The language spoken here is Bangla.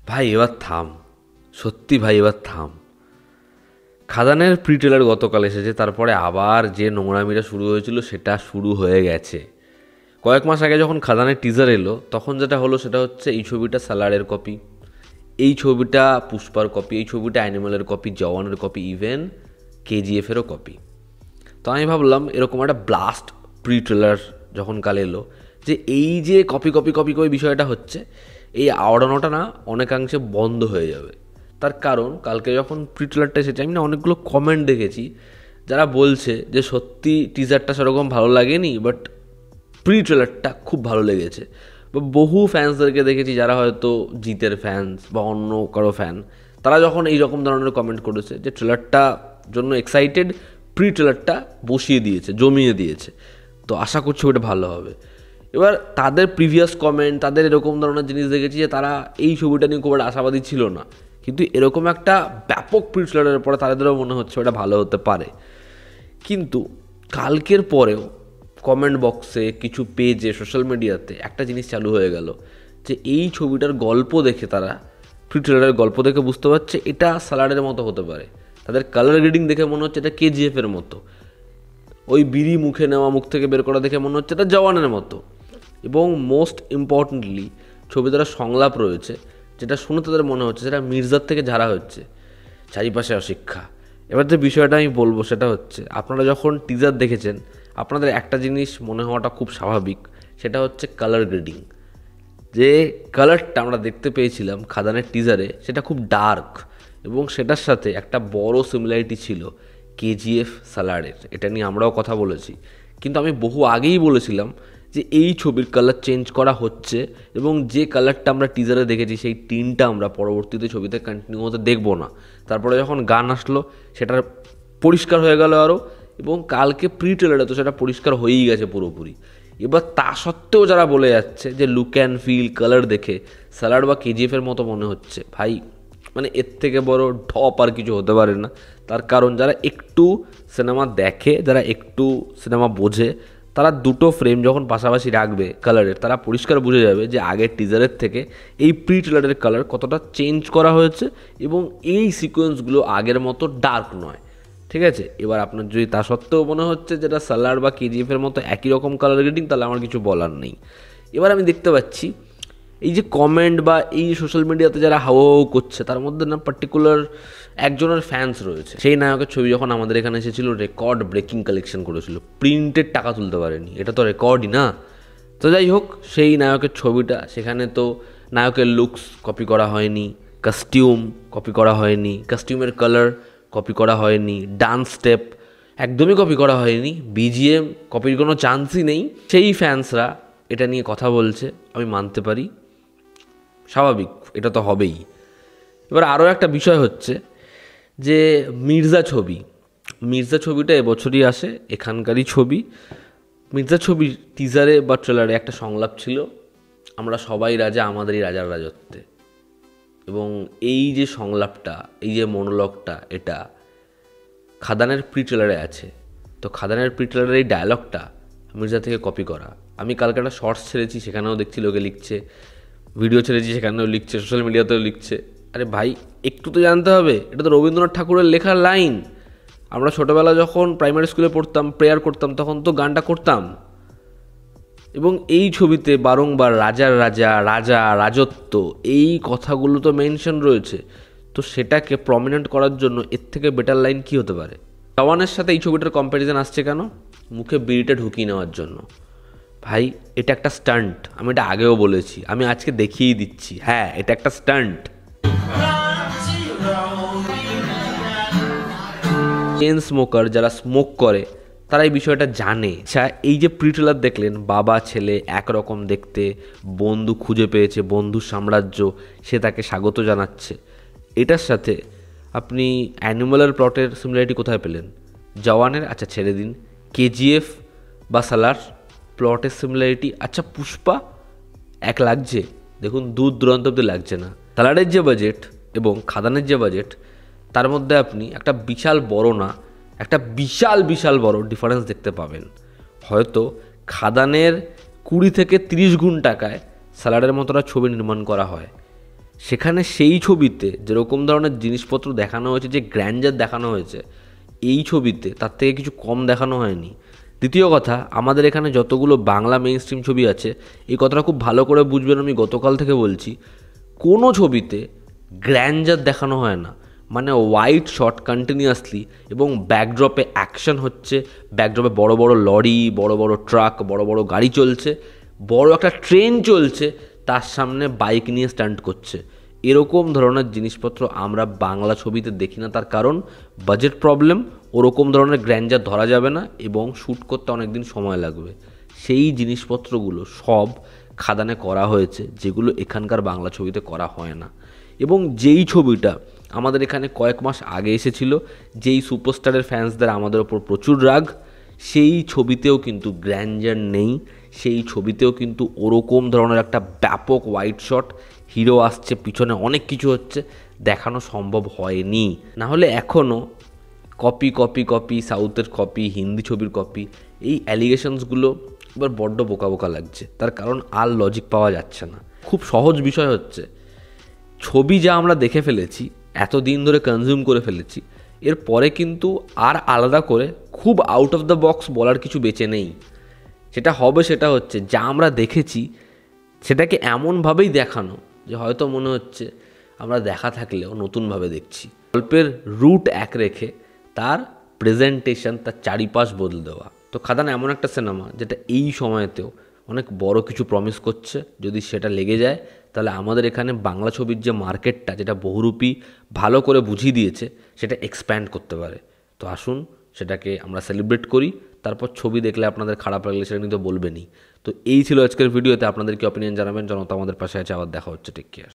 ভাই এবার থাম, সত্যি ভাই এবার থাম। খাদানের প্রি ট্রেলার গতকাল এসেছে, তারপরে আবার যে নোংরামিটা শুরু হয়েছিল সেটা শুরু হয়ে গেছে। কয়েক মাস আগে যখন খাদানের টিজার এলো তখন যেটা হলো সেটা হচ্ছে এই ছবিটা সালারের কপি, এই ছবিটা পুষ্পার কপি, এই ছবিটা অ্যানিমালের কপি, জওয়ানের কপি, ইভেন কেজিএফেরও কপি। তো আমি ভাবলাম এরকম একটা ব্লাস্ট প্রি ট্রেলার যখন কাল এলো, যে এই যে কপি কপি কপি কপি বিষয়টা হচ্ছে, এই আওড়ানোটা না অনেকাংশে বন্ধ হয়ে যাবে। তার কারণ কালকে যখন প্রি ট্রেলারটা এসেছে আমি না অনেকগুলো কমেন্ট দেখেছি যারা বলছে যে সত্যি টিজারটা সেরকম ভালো লাগেনি, বাট প্রি ট্রেলারটা খুব ভালো লেগেছে। বা বহু ফ্যান্সদেরকে দেখেছি যারা হয়তো জিতের ফ্যান্স বা অন্য কারো ফ্যান, তারা যখন এই রকম ধরনের কমেন্ট করেছে যে ট্রেলারটা জন্য এক্সাইটেড, প্রি ট্রেলারটা বসিয়ে দিয়েছে, জমিয়ে দিয়েছে। তো আশা করছি ওটা ভালো হবে। এবার তাদের প্রিভিয়াস কমেন্ট, তাদের এরকম ধরনের জিনিস দেখেছি যে তারা এই ছবিটা নিয়ে খুব একটা আশাবাদী ছিল না, কিন্তু এরকম একটা ব্যাপক প্রি ট্রেলারের পরে তাদেরও মনে হচ্ছে ওটা ভালো হতে পারে। কিন্তু কালকের পরেও কমেন্ট বক্সে, কিছু পেজে, সোশ্যাল মিডিয়াতে একটা জিনিস চালু হয়ে গেল যে এই ছবিটার গল্প দেখে, তারা প্রি ট্রেলারের গল্প দেখে বুঝতে পারছে এটা সালারের মতো হতে পারে। তাদের কালার গ্রেডিং দেখে মনে হচ্ছে এটা কেজিএফের মতো, ওই বিড়ি মুখে নেওয়া, মুখ থেকে বের করা দেখে মনে হচ্ছে এটা জওয়ানের মতো। এবং মোস্ট ইম্পর্টেন্টলি ছবি দ্বারা সংলাপ রয়েছে যেটা শুনে তাদের মনে হচ্ছে সেটা মির্জার থেকে ঝাড়া হচ্ছে, চারিপাশে অশিক্ষা। এবার যে বিষয়টা আমি বলবো সেটা হচ্ছে, আপনারা যখন টিজার দেখেছেন আপনাদের একটা জিনিস মনে হওয়াটা খুব স্বাভাবিক, সেটা হচ্ছে কালার গ্রেডিং। যে কালারটা আমরা দেখতে পেয়েছিলাম খাদানের টিজারে সেটা খুব ডার্ক, এবং সেটার সাথে একটা বড় সিমিলারিটি ছিল কেজিএফ সালারের। এটা নিয়ে আমরাও কথা বলেছি, কিন্তু আমি বহু আগেই বলেছিলাম যে এই ছবির কালার চেঞ্জ করা হচ্ছে, এবং যে কালারটা আমরা টিজারে দেখেছি সেই টিনটা আমরা পরবর্তীতে ছবিতে কন্টিনিউ হতে দেখবো না। তারপরে যখন গান আসলো সেটা পরিষ্কার হয়ে গেল আরও, এবং কালকে প্রি ট্রেলারে তো সেটা পরিষ্কার হয়েই গেছে পুরোপুরি। এবার তা সত্ত্বেও যারা বলে যাচ্ছে যে লুক অ্যান্ড ফিল, কালার দেখে সালার বা কেজিএফের মতো মনে হচ্ছে, ভাই মানে এর থেকে বড় ঢপ আর কিছু হতে পারে না। তার কারণ যারা একটু সিনেমা দেখে, যারা একটু সিনেমা বোঝে, তারা দুটো ফ্রেম যখন পাশাপাশি রাখবে কালারের, তারা পরিষ্কার বুঝে যাবে যে আগের টিজারের থেকে এই প্রি ট্রেলারের কালার কতটা চেঞ্জ করা হয়েছে, এবং এই সিকোয়েন্সগুলো আগের মতো ডার্ক নয়। ঠিক আছে, এবার আপনার যদি তা সত্ত্বেও মনে হচ্ছে যেটা সালার বা কেজিএফের মতো একই রকম কালার গ্রেডিং, তাহলে আমার কিছু বলার নেই। এবার আমি দেখতে পাচ্ছি এই যে কমেন্ট বা এই সোশ্যাল মিডিয়াতে যারা হাওয়া করছে, তার মধ্যে না পার্টিকুলার একজনের ফ্যান্স রয়েছে। সেই নায়কের ছবি যখন আমাদের এখানে এসেছিল রেকর্ড ব্রেকিং কালেকশন করেছিল, প্রিন্টেড টাকা তুলতে পারেনি, এটা তো রেকর্ডই না। তো যাই হোক, সেই নায়কের ছবিটা, সেখানে তো নায়কের লুকস কপি করা হয়নি, কস্টিউম কপি করা হয়নি, কস্টিউমের কালার কপি করা হয়নি, ডান্স স্টেপ একদমই কপি করা হয়নি, বিজিএম কপির কোনো চান্সই নেই। সেই ফ্যান্সরা এটা নিয়ে কথা বলছে, আমি মানতে পারি, স্বাভাবিক, এটা তো হবেই। এবার আরও একটা বিষয় হচ্ছে যে মির্জা ছবিটা এবছরই আসে, এখানকারই ছবি। মির্জা ছবির টিজারে বা ট্রেলারে একটা সংলাপ ছিল, আমরা সবাই রাজা, আমাদেরই রাজার রাজত্বে। এবং এই যে সংলাপটা, এই যে মনোলগটা, এটা খাদানের প্রি ট্রেলারে আছে। তো খাদানের প্রি ট্রেলারের এই ডায়লগটা মির্জা থেকে কপি করা। আমি কালকে একটা শর্টস ছেড়েছি, সেখানেও দেখছি লোকে লিখছে, ভিডিও ছেড়েছি সেখানেও লিখছে, সোশ্যাল মিডিয়াতেও লিখছে। আরে ভাই, একটু তো জানতে হবে, এটা তো রবীন্দ্রনাথ ঠাকুরের লেখার লাইন। আমরা ছোটোবেলা যখন প্রাইমারি স্কুলে পড়তাম, প্রেয়ার করতাম, তখন তো গানটা করতাম। এবং এই ছবিতে বারংবার রাজার রাজা, রাজা, রাজত্ব, এই কথাগুলো তো মেনশন রয়েছে। তো সেটাকে প্রমিনেন্ট করার জন্য এর থেকে বেটার লাইন কী হতে পারে? জওয়ানের সাথে এই ছবিটার কম্প্যারিজন আসছে কেন? মুখে বিড়িটা ঢুকিয়ে নেওয়ার জন্য। ভাই, এটা একটা স্টান্ট, আমি এটা আগেও বলেছি, আমি আজকে দেখিয়েই দিচ্ছি, হ্যাঁ এটা একটা স্টান্ট। চেন স্মোকার যারা স্মোক করে তারা এই বিষয়টা জানে। আচ্ছা, এই যে প্রি ট্রেলার দেখলেন, বাবা ছেলে একরকম দেখতে, বন্ধু খুঁজে পেয়েছে, বন্ধুর সাম্রাজ্য, সে তাকে স্বাগত জানাচ্ছে, এটার সাথে আপনি অ্যানিমালের প্লটের সিমিলারিটি কোথায় পেলেন? জওয়ানের আচ্ছা ছেড়ে দিন, কেজিএফ বা সালার প্লটের সিমিলারিটি, আচ্ছা পুষ্পা এক লাগছে? দেখুন, দূর দূরান্ত অব্দি লাগছে না। সালারের যে বাজেট এবং খাদানের যে বাজেট, তার মধ্যে আপনি একটা বিশাল বড় না, একটা বিশাল বিশাল বড় ডিফারেন্স দেখতে পাবেন। হয়তো খাদানের 20 থেকে 30 গুণ টাকায় সালারের মতোটা ছবি নির্মাণ করা হয়, সেখানে সেই ছবিতে যেরকম ধরনের জিনিসপত্র দেখানো হয়েছে, যে গ্র্যান্ডার দেখানো হয়েছে, এই ছবিতে তার থেকে কিছু কম দেখানো হয়নি। দ্বিতীয় কথা, আমাদের এখানে যতগুলো বাংলা মেইন স্ট্রিম ছবি আছে, এই কথাটা খুব ভালো করে বুঝবেন, আমি গতকাল থেকে বলছি, কোনো ছবিতে গ্র্যান্ডার দেখানো হয় না। মানে ওয়াইড শট কন্টিনিউয়াসলি এবং ব্যাকড্রপে অ্যাকশন হচ্ছে, ব্যাকড্রপে বড় বড় লরি, বড় বড় ট্রাক, বড় বড় গাড়ি চলছে, বড় একটা ট্রেন চলছে, তার সামনে বাইক নিয়ে স্ট্যান্ড করছে। এরকম ধরনের জিনিসপত্র আমরা বাংলা ছবিতে দেখি না। তার কারণ বাজেট প্রবলেম, ওরকম ধরনের গ্র্যান্ডার ধরা যাবে না এবং শ্যুট করতে অনেক দিন সময় লাগবে। সেই জিনিসপত্রগুলো সব খাদানে করা হয়েছে, যেগুলো এখানকার বাংলা ছবিতে করা হয় না। এবং যেই ছবিটা আমাদের এখানে কয়েক মাস আগে এসেছিল, যেই সুপারস্টারের ফ্যান্সদের আমাদের ওপর প্রচুর রাগ, সেই ছবিতেও কিন্তু গ্র্যান্ডার নেই। সেই ছবিতেও কিন্তু ওরকম ধরনের একটা ব্যাপক ওয়াইড শট, হিরো আসছে, পিছনে অনেক কিছু হচ্ছে, দেখানো সম্ভব হয়নি। না হলে এখনও কপি কপি কপি, সাউথের কপি, হিন্দি ছবির কপি, এই অ্যালিগেশনসগুলো এবার বড্ড বোকা বোকা লাগছে। তার কারণ আর লজিক পাওয়া যাচ্ছে না। খুব সহজ বিষয় হচ্ছে, ছবি যা আমরা দেখে ফেলেছি, এতদিন ধরে কনজিউম করে ফেলেছি, এরপরে কিন্তু আর আলাদা করে খুব আউট অফ দ্য বক্স বলার কিছু বেঁচে নেই। সেটা হবে, সেটা হচ্ছে যা আমরা দেখেছি সেটাকে এমনভাবেই দেখানো যে হয়তো মনে হচ্ছে আমরা দেখা থাকলেও নতুনভাবে দেখছি। গল্পের রুট এক রেখে তার প্রেজেন্টেশন, তার চারিপাশ বদলে দেওয়া। তো খাদান এমন একটা সিনেমা যেটা এই সময়তেও অনেক বড় কিছু প্রমিস করছে। যদি সেটা লেগে যায়, তাহলে আমাদের এখানে বাংলা ছবির যে মার্কেটটা, যেটা বহুরূপী ভালো করে বুঝিয়ে দিয়েছে, সেটা এক্সপ্যান্ড করতে পারে। তো আসুন সেটাকে আমরা সেলিব্রেট করি। তারপর ছবি দেখলে আপনাদের খারাপ লাগলে সেটা কিন্তু বলবেনই। তো এই ছিল আজকের ভিডিওতে। আপনাদের কি অপিনিয়ন জানাবেন। জনতা আমাদের পাশে আছে। আবার দেখা হচ্ছে। Take care.